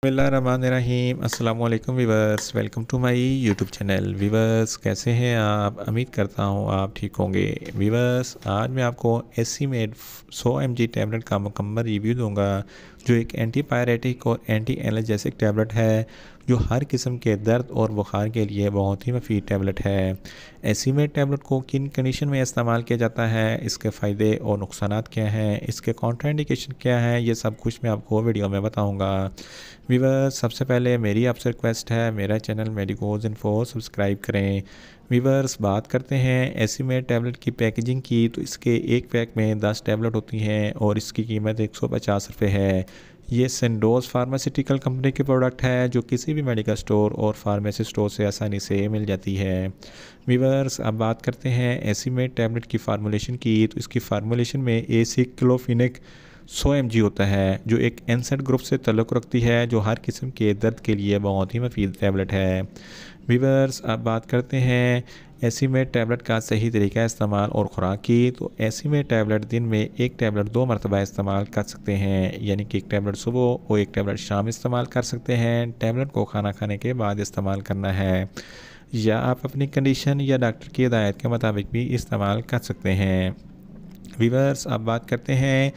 बिस्मिल्लाहिर्रहमानिर्रहीम अस्सलामुअलैकुम viewers, welcome to my YouTube channel. Viewers, कैसे हैं आप? उम्मीद करता हूँ आप ठीक होंगे। वीवर्स, आज मैं आपको एसीमेड 100 mg टैबलेट का मुकम्मल रिव्यू दूंगा, जो एक एंटीपायरेटिक और एंटी एलर्जेसिक टैबलेट है, जो हर किस्म के दर्द और बुखार के लिए बहुत ही मुफीद टैबलेट है। एसीमेड टैबलेट को किन कंडीशन में इस्तेमाल किया जाता है, इसके फ़ायदे और नुकसान क्या हैं, इसके कॉन्ट्राइंडिकेशन क्या है, ये सब कुछ मैं आपको वीडियो में बताऊँगा। वीवर्स, सबसे पहले मेरी आपसे रिक्वेस्ट है, मेरा चैनल मेडिकोज इन्फो सब्सक्राइब करें। वीवर्स, बात करते हैं एसीमेड टैबलेट की पैकेजिंग की, तो इसके एक पैक में 10 टैबलेट होती हैं और इसकी कीमत 150 रुपये है। ये सेंडोज फार्मास्यूटिकल कंपनी की प्रोडक्ट है, जो किसी भी मेडिकल स्टोर और फार्मेसी स्टोर से आसानी से मिल जाती है। वीवर्स, अब बात करते हैं एसीमेड टैबलेट की फार्मूलेशन की, तो इसकी फार्मूलेशन में एसिक्लोफिनेक 100 mg होता है, जो एक एनसेड ग्रुप से ताल्लुक़ रखती है, जो हर किस्म के दर्द के लिए बहुत ही मुफीद टैबलेट है। वीवर्स, अब बात करते हैं एसीमेड टैबलेट का सही तरीका इस्तेमाल और ख़ुराक की, तो एसीमेड टैबलेट दिन में एक टैबलेट 2 मरतबा इस्तेमाल कर सकते हैं, यानी कि एक टैबलेट सुबह और एक टैबलेट शाम इस्तेमाल कर सकते हैं। टैबलेट को खाना खाने के बाद इस्तेमाल करना है, या आप अपनी कंडीशन या डॉक्टर की हिदायत के मुताबिक भी इस्तेमाल कर सकते हैं। वीवर्स, अब बात करते हैं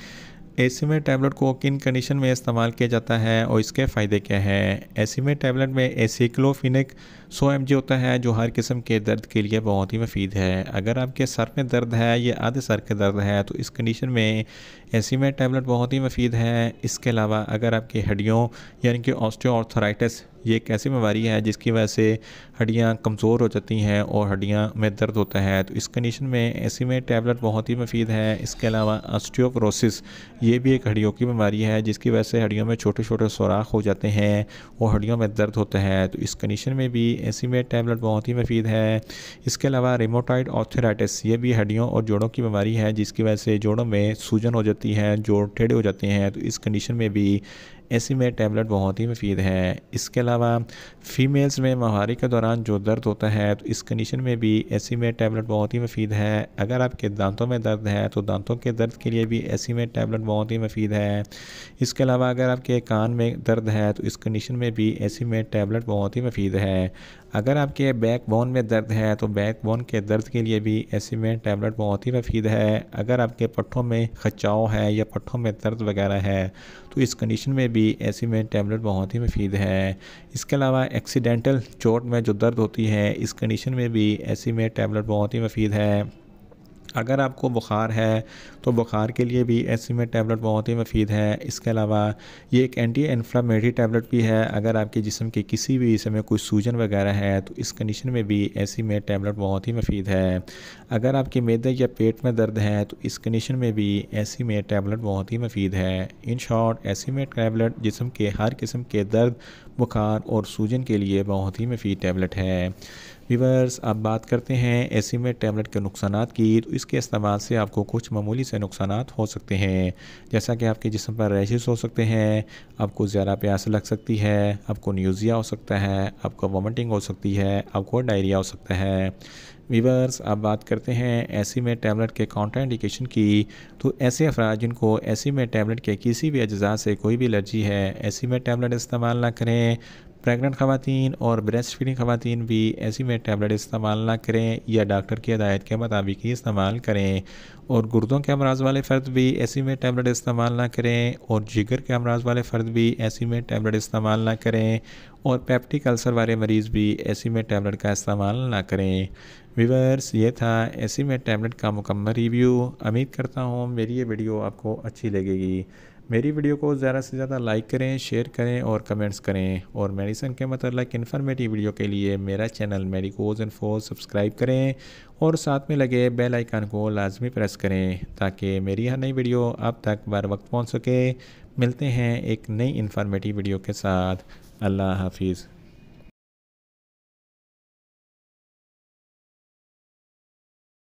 एसीमेड टैबलेट को किन कंडीशन में इस्तेमाल किया जाता है और इसके फ़ायदे क्या हैं। एसीमेड टैबलेट में एसिक्लोफिनेक 100 mg होता है, जो हर किस्म के दर्द के लिए बहुत ही मुफीद है। अगर आपके सर में दर्द है या आधे सर के दर्द है, तो इस कंडीशन में एसीमेड टैबलेट बहुत ही मुफीद है। इसके अलावा अगर आपकी हड्डियों यानी कि ऑस्टियोआर्थराइटिस, ये एक ऐसी बीमारी है जिसकी वजह से हड्डियाँ कमज़ोर हो जाती हैं और हड्डियाँ में दर्द होता है, तो इस कंडीशन में एसीमेड टैबलेट बहुत ही मुफीद है। इसके अलावा ऑस्टियोपोरोसिस, ये भी एक हड्डियों की बीमारी है जिसकी वजह से हड्डियों में छोटे छोटे सुराख हो जाते हैं और हड्डियों में दर्द होता है, तो इस कंडीशन में भी एसीमेड टैबलेट बहुत ही मुफीद है। इसके अलावा रिमोटॉइड आर्थराइटिस, ये भी हड्डियों और जोड़ों की बीमारी है जिसकी वजह से जोड़ों में सूजन हो जाती है, जोड़ टेढ़े हो जाते हैं, तो इस कंडीशन में भी एसीमेड टैबलेट बहुत ही मुफीद है। इसके अलावा फ़ीमेल्स में माहवारी के दौरान जो दर्द होता है, तो इस कंडीशन में भी एसीमेड टैबलेट बहुत ही मुफीद है। अगर आपके दांतों में दर्द है, तो दांतों के दर्द के लिए भी एसीमेड टैबलेट बहुत ही मुफीद है। इसके अलावा अगर आपके कान में दर्द है, तो इस कंडीशन में भी एसीमेड टैबलेट बहुत ही मुफीद है। अगर आपके बैक बोन में दर्द है, तो बैक बोन के दर्द के लिए भी एसीमेड टैबलेट बहुत ही मुफीद है। अगर आपके पट्ठों में खिंचाव है या पट्ठों में दर्द वगैरह है, तो इस कंडीशन में भी एसीमेड टैबलेट बहुत ही मुफीद है। इसके अलावा एक्सीडेंटल चोट में जो दर्द होती है, इस कंडीशन में भी एसीमेड टैबलेट बहुत ही मुफीद है। अगर आपको बुखार है, तो बुखार के लिए भी एसीमेड टैबलेट बहुत ही मुफीद है। इसके अलावा ये एक एंटी इन्फ्लेमेटरी टैबलेट भी है। अगर आपके जिस्म के किसी भी हिस्से में कोई सूजन वगैरह है, तो इस कंडीशन में भी एसीमेड टैबलेट बहुत ही मुफीद है। अगर आपके मैदे या पेट में दर्द है, तो इस कंडीशन में भी एसीमेड टैबलेट बहुत ही मुफीद है। इन शॉर्ट, एसीमेड टैबलेट जिस्म के हर किस्म के दर्द, बुखार और सूजन के लिए बहुत ही मुफीद टैबलेट है। वीवर्स, अब बात करते हैं एसीमेड टैबलेट के नुकसानात की, तो इसके इस्तेमाल से आपको कुछ मामूली से नुकसानात हो सकते हैं, जैसा कि आपके जिस्म पर रैशेस हो सकते हैं, आपको ज़्यादा प्यास लग सकती है, आपको न्यूज़िया हो सकता है, आपको वॉमिटिंग हो सकती है, आपको डायरिया हो सकता है। वीवर्स, अब बात करते हैं एसीमेड टैबलेट के कॉन्ट्राइंडिकेशन की, तो ऐसे अफराद जिनको एसीमेड टैबलेट के किसी भी अज्जा से कोई भी एलर्जी है, एसीमेड टैबलेट इस्तेमाल ना करें। प्रेग्नेंट ख़वातीन और ब्रेस्ट फीडिंग ख़वातीन भी एसीमेड टैबलेट इस्तेमाल ना करें या डॉक्टर की हिदायत के मुताबिक ही इस्तेमाल करें। और गुर्दों के अमराज वाले फ़र्द भी एसीमेड टैबलेट इस्तेमाल ना करें, और जिगर के अमराज वाले फ़र्द भी एसीमेड टैबलेट इस्तेमाल ना करें, और पेप्टिक अल्सर वाले मरीज़ भी एसीमेड टैबलेट का इस्तेमाल ना करें। वीवर्स, ये था एसीमेड टैबलेट का मुकम्मल रिव्यू। उम्मीद करता हूँ मेरी ये वीडियो आपको अच्छी लगेगी। मेरी वीडियो को ज़्यादा से ज़्यादा लाइक करें, शेयर करें और कमेंट्स करें, और मेडिसिन के मतलब इन्फॉर्मेटिव वीडियो के लिए मेरा चैनल मेडिकोज इन्फो सब्सक्राइब करें और साथ में लगे बेल आइकन को लाजमी प्रेस करें, ताकि मेरी हर नई वीडियो आप तक बर वक्त पहुँच सके। मिलते हैं एक नई इन्फॉर्मेटिव वीडियो के साथ। अल्लाह हाफिज़।